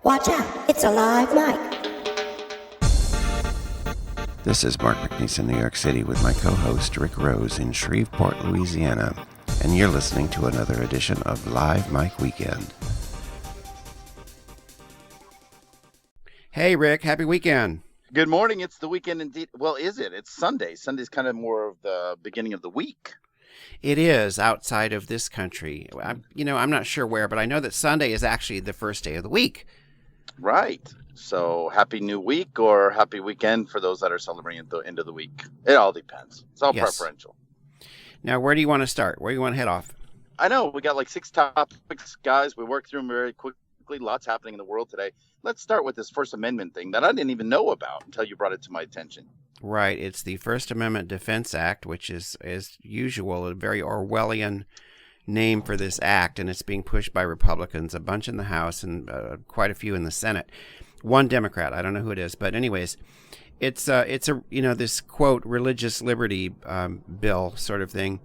Watch out, it's a live mic. This is Mark McNease in New York City with my co-host Rick Rose in Shreveport, Louisiana, and you're listening to another edition of Live Mic Weekend. Hey Rick, happy weekend. Good morning. It's the weekend indeed. Well, is it? It's Sunday. Sunday's kind of more of the beginning of the week. It is outside of this country. I'm not sure where, but I know that Sunday is actually the first day of the week. Right. So happy new week or happy weekend for those that are celebrating at the end of the week. It all depends. It's all preferential. Now, where do you want to start? Where do you want to head off? I know. We got like 6 topics, guys. We worked through them very quickly. Lots happening in the world today. Let's start with this First Amendment thing that I didn't even know about until you brought it to my attention. Right. It's the First Amendment Defense Act, which is, as usual, a very Orwellian name for this act, and it's being pushed by Republicans, a bunch in the House and quite a few in the Senate. One Democrat, I don't know who it is, but anyways, it's this quote religious liberty bill sort of thing,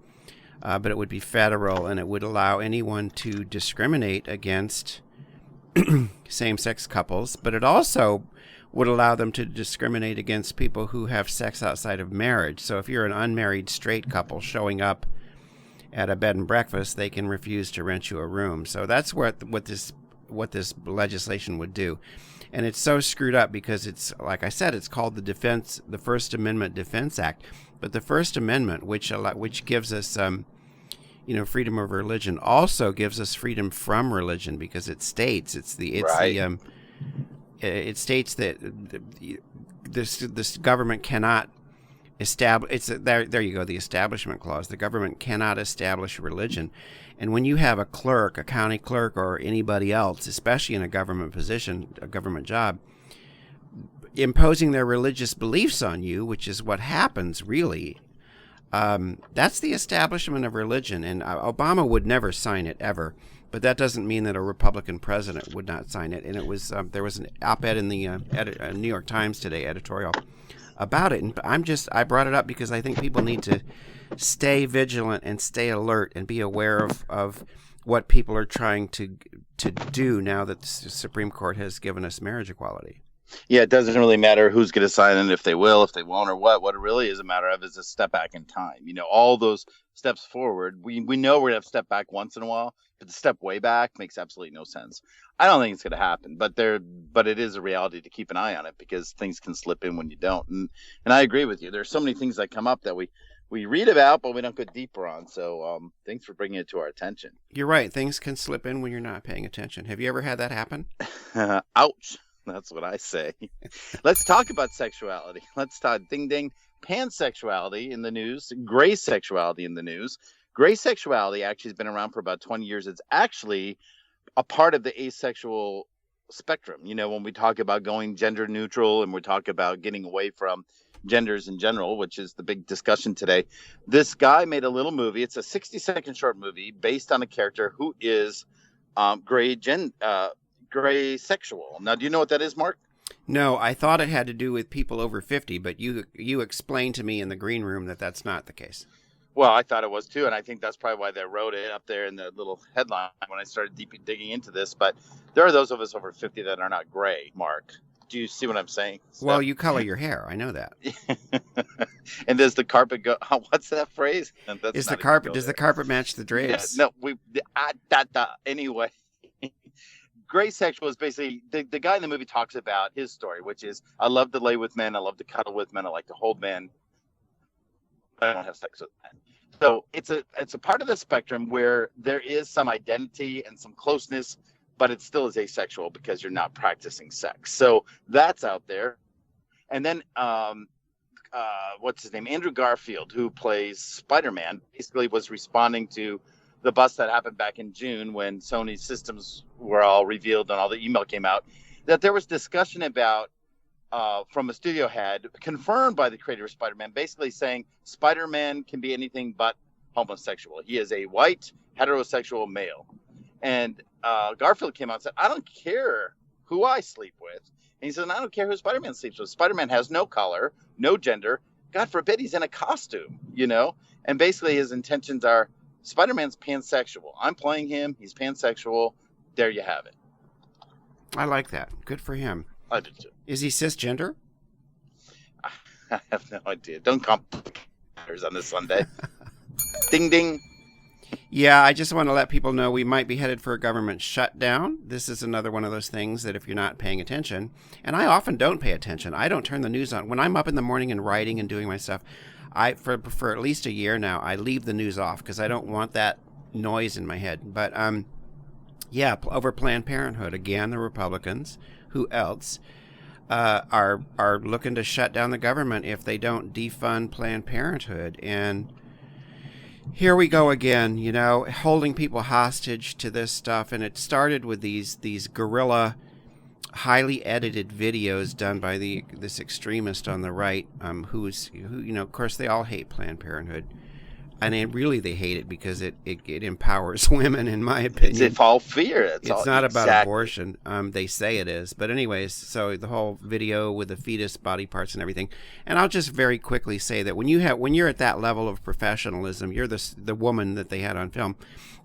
but it would be federal and it would allow anyone to discriminate against same-sex couples, but it also would allow them to discriminate against people who have sex outside of marriage. So if you're an unmarried straight couple showing up at a bed and breakfast, they can refuse to rent you a room. So that's what this legislation would do. And it's so screwed up because it's, like I said, it's called the First Amendment Defense Act. But the First Amendment, which gives us freedom of religion, also gives us freedom from religion because it states it states that this government cannot establish. There you go, the Establishment Clause. The government cannot establish religion, and when you have a clerk, a county clerk, or anybody else, especially in a government position, a government job, imposing their religious beliefs on you, which is what happens really. That's the establishment of religion, and Obama would never sign it ever. But that doesn't mean that a Republican president would not sign it. And it was there was an op-ed in the New York Times today, editorial, about it. And I brought it up because I think people need to stay vigilant and stay alert and be aware of what people are trying to do now that the Supreme Court has given us marriage equality. Yeah, it doesn't really matter who's going to sign it, if they will, if they won't, or what. What it really is a matter of is a step back in time. All those steps forward, we know we're going to have to step back once in a while, but the step way back makes absolutely no sense. I don't think it's going to happen, but it is a reality to keep an eye on it because things can slip in when you don't. And I agree with you. There's so many things that come up that we read about, but we don't go deeper on. So thanks for bringing it to our attention. You're right. Things can slip in when you're not paying attention. Have you ever had that happen? Ouch. That's what I say. Let's talk about sexuality. Let's talk pansexuality in the news, gray sexuality in the news. Gray sexuality actually has been around for about 20 years. It's actually a part of the asexual spectrum. When we talk about going gender neutral and we talk about getting away from genders in general, which is the big discussion today. This guy made a little movie. It's a 60-second short movie based on a character who is gray sexual. Now, do you know what that is, Mark? No, I thought it had to do with people over 50, but you explained to me in the green room that that's not the case. Well, I thought it was too, and I think that's probably why they wrote it up there in the little headline when I started digging into this. But there are those of us over 50 that are not gray, Mark. Do you see what I'm saying? Well, you color your hair. I know that. And does the carpet go? What's that phrase? Does the carpet match the drapes? Yeah, no, anyway. Gray sexual is basically the guy in the movie talks about his story, which is I love to lay with men, I love to cuddle with men, I like to hold men, but I don't have sex with men. So it's a part of the spectrum where there is some identity and some closeness, but it still is asexual because you're not practicing sex. So that's out there. And then what's his name? Andrew Garfield, who plays Spider-Man, basically was responding to the bust that happened back in June when Sony's systems were all revealed and all the email came out, that there was discussion about from a studio head, confirmed by the creator of Spider-Man, basically saying Spider-Man can be anything but homosexual. He is a white heterosexual male. And Garfield came out and said, I don't care who I sleep with. And he said, I don't care who Spider-Man sleeps with. Spider-Man has no color, no gender. God forbid he's in a costume, And basically his intentions are, Spider-Man's pansexual. I'm playing him. He's pansexual. There you have it. I like that. Good for him. I did too. Is he cisgender? I have no idea. Don't complicate matters on this Sunday. Ding, ding. Yeah, I just want to let people know we might be headed for a government shutdown. This is another one of those things that if you're not paying attention, and I often don't pay attention. I don't turn the news on. When I'm up in the morning and writing and doing my stuff, for at least a year now, I leave the news off because I don't want that noise in my head. But yeah, over Planned Parenthood, again, the Republicans, who else, are looking to shut down the government if they don't defund Planned Parenthood. And here we go again, you know, holding people hostage to this stuff. And it started with these guerrilla, highly edited videos done by this extremist on the right, who you know, of course, they all hate Planned Parenthood. And they hate it because it empowers women, in my opinion. It's all fear. It's not about abortion. They say it is. But anyways, so the whole video with the fetus body parts and everything. And I'll just very quickly say that when you're at that level of professionalism, you're the woman that they had on film.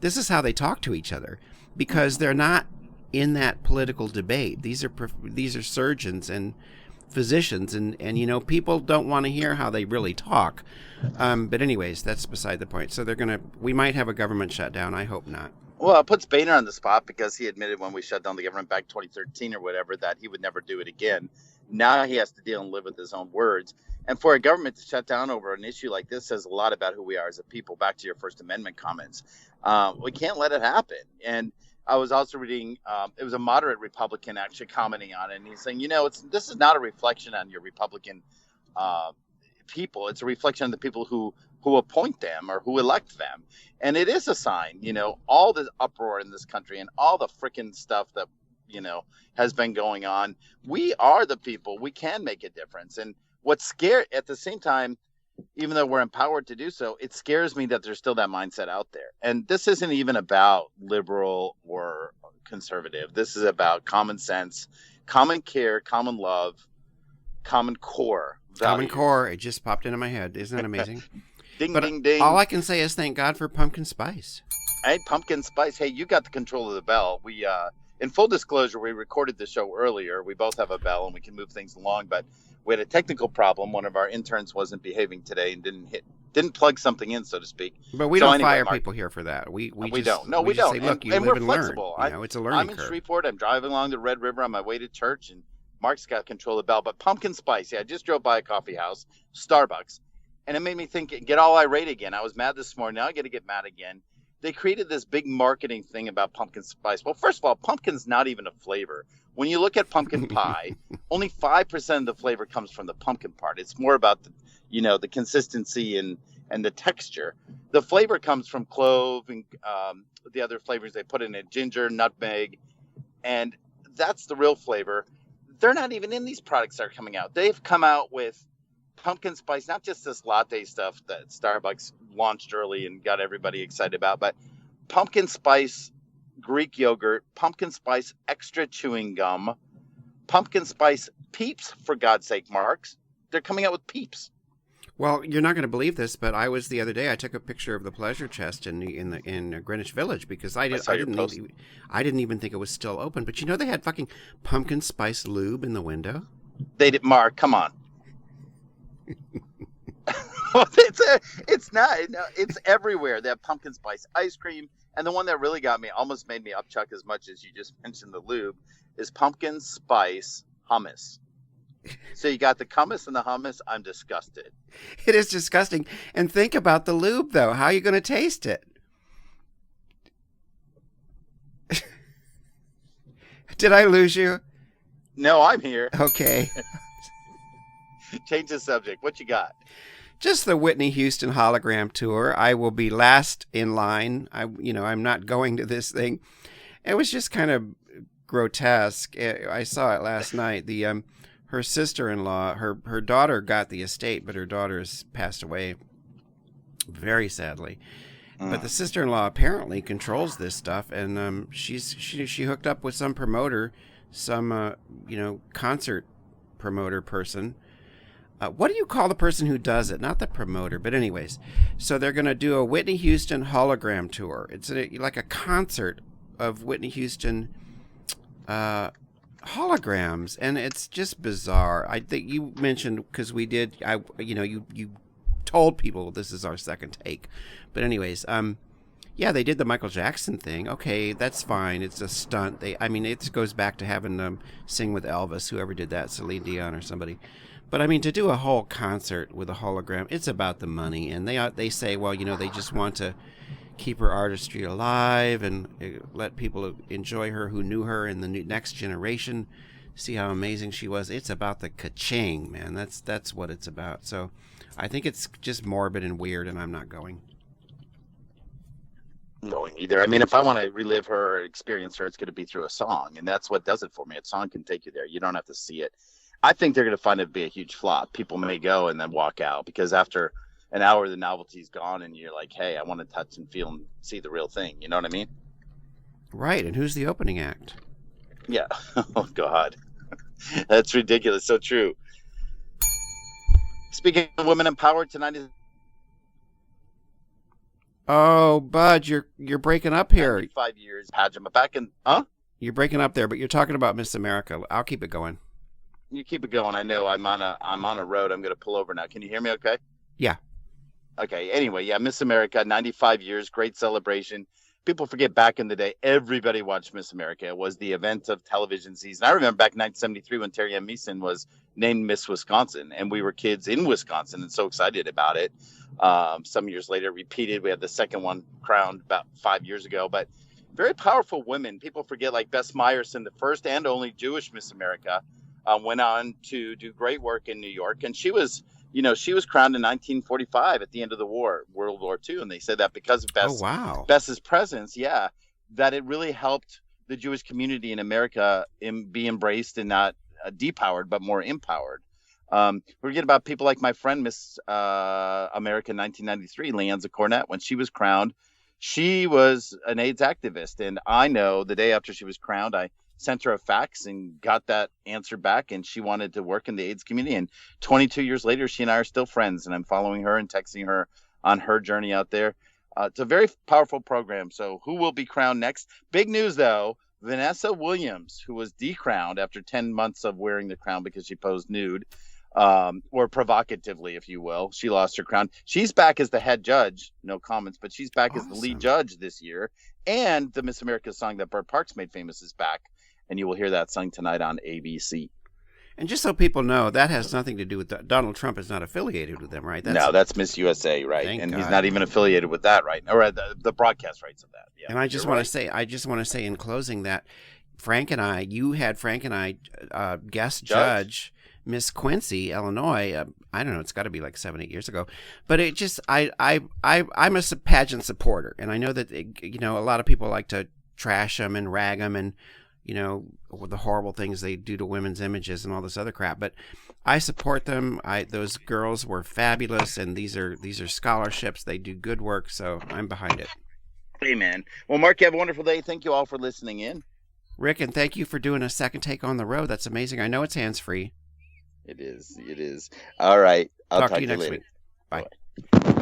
This is how they talk to each other, because they're not in that political debate. These are surgeons and physicians, and you know, people don't want to hear how they really talk. But anyways, that's beside the point. So we might have a government shutdown. I hope not. Well, it puts Boehner on the spot because he admitted when we shut down the government back 2013 or whatever that he would never do it again. Now he has to deal and live with his own words. And for a government to shut down over an issue like this says a lot about who we are as a people. Back to your First Amendment comments. We can't let it happen. And I was also reading, it was a moderate Republican actually commenting on it. And he's saying, you know, this is not a reflection on your Republican people. It's a reflection on the people who appoint them or who elect them. And it is a sign, you know, all the uproar in this country and all the freaking stuff that, you know, has been going on. We are the people. We can make a difference. And what's scary at the same time, even though we're empowered to do so, it scares me that there's still that mindset out there. And this isn't even about liberal or conservative. This is about common sense, common care, common love, common core value. Common core. It just popped into my head. Isn't that amazing? Ding, but ding, ding. All I can say is thank God for pumpkin spice. Hey, pumpkin spice. Hey, you got the control of the bell. We, in full disclosure, we recorded the show earlier. We both have a bell and we can move things along, but we had a technical problem. One of our interns wasn't behaving today and didn't plug something in, so to speak. But we don't fire people here for that. We don't. No, we don't. Say, look, you and live we're and flexible. learn. You know, it's a learning I'm in curve. Shreveport. I'm driving along the Red River on my way to church, and Mark's got control of the bell. But pumpkin spice, yeah, I just drove by a coffee house, Starbucks, and it made me think, get all irate again. I was mad this morning. Now I got to get mad again. They created this big marketing thing about pumpkin spice. Well, first of all, pumpkin's not even a flavor. When you look at pumpkin pie, only 5% of the flavor comes from the pumpkin part. It's more about the consistency and the texture. The flavor comes from clove and the other flavors they put in it, ginger, nutmeg, and that's the real flavor. They're not even in these products that are coming out. They've come out with pumpkin spice, not just this latte stuff that Starbucks launched early and got everybody excited about, but pumpkin spice Greek yogurt, pumpkin spice extra chewing gum, pumpkin spice Peeps, for God's sake, Marks. They're coming out with Peeps. Well, you're not going to believe this, but the other day I took a picture of the pleasure chest in Greenwich Village because I didn't even think it was still open. But you know they had fucking pumpkin spice lube in the window. They did, Mark. Come on. It's everywhere. They have pumpkin spice ice cream, and the one that really got me, almost made me upchuck as much as you just mentioned the lube, is pumpkin spice hummus. So you got the hummus and the hummus. I'm disgusted. It is disgusting. And think about the lube, though. How are you going to taste it? Did I lose you? No, I'm here. Okay. Change the subject. What you got? Just the Whitney Houston hologram tour. I will be last in line. I'm not going to this thing. It was just kind of grotesque. I saw it last night. Her sister-in-law, her daughter got the estate, but her daughter has passed away very sadly. But the sister-in-law apparently controls this stuff, and she hooked up with some promoter, some concert promoter person. What do you call the person who does it? Not the promoter, but anyways. So they're going to do a Whitney Houston hologram tour. It's like a concert of Whitney Houston holograms, and it's just bizarre. I think you mentioned, because we did, you told people this is our second take, but anyways, yeah, they did the Michael Jackson thing. Okay, that's fine. It's a stunt. It goes back to having them sing with Elvis, whoever did that, Celine Dion or somebody. But I mean, to do a whole concert with a hologram, it's about the money, and they say, well, they just want to keep her artistry alive and let people enjoy her who knew her in the next generation, see how amazing she was. It's about the ka-ching, man. That's what it's about. So I think it's just morbid and weird, and I'm not going. Going either. I mean, if I want to relive her or experience her, it's going to be through a song, and that's what does it for me. A song can take you there. You don't have to see it. I think they're going to find it to be a huge flop. People may go and then walk out because after an hour, the novelty's gone, and you're like, hey, I want to touch and feel and see the real thing. You know what I mean? Right. And who's the opening act? Yeah. Oh, God. That's ridiculous. So true. Speaking of women empowered, tonight is... Oh, Bud, you're breaking up here. 5 years pageant, back in, huh? You're breaking up there, but you're talking about Miss America. I'll keep it going. You keep it going. I know I'm on a road. I'm going to pull over now. Can you hear me okay? Yeah. Okay. Anyway, yeah, Miss America, 95 years, great celebration. People forget back in the day, everybody watched Miss America. It was the event of television season. I remember back in 1973 when Terry Ann Meeson was named Miss Wisconsin, and we were kids in Wisconsin and so excited about it. Some years later, repeated. We had the second one crowned about 5 years ago, but very powerful women. People forget, like Bess Meyerson, the first and only Jewish Miss America, went on to do great work in New York. And she was crowned in 1945 at the end of the war, World War II. And they said that because of Bess's presence, that it really helped the Jewish community in America be embraced and not depowered, but more empowered. We forget about people like my friend, Miss America 1993, Leanza Cornett. When she was crowned, she was an AIDS activist. And I know the day after she was crowned, I sent her a fax and got that answer back, and she wanted to work in the AIDS community. And 22 years later, she and I are still friends, and I'm following her and texting her on her journey out there. It's a very powerful program. So who will be crowned next? Big news, though. Vanessa Williams, who was decrowned after 10 months of wearing the crown because she posed nude, or provocatively, if you will. She lost her crown. She's back as the head judge. No comments, but she's back as the lead judge this year. And the Miss America song that Burt Parks made famous is back. And you will hear that sung tonight on ABC. And just so people know, that has nothing to do with Donald Trump is not affiliated with them, right? No, that's Miss USA, right? And God. He's not even affiliated with that, right? Or the broadcast rights of that. Yeah. And I just want to say in closing that you had Frank and I guest judge Miss Quincy, Illinois. I don't know, it's got to be like 7-8 years ago. But it just I'm a pageant supporter, and I know that a lot of people like to trash them and rag them and the horrible things they do to women's images and all this other crap. But I support them. Those girls were fabulous, and these are scholarships. They do good work, so I'm behind it. Amen. Well, Mark, you have a wonderful day. Thank you all for listening in. Rick, and thank you for doing a second take on the road. That's amazing. I know it's hands-free. It is. All right. I'll talk to you next later. week. Bye. Bye.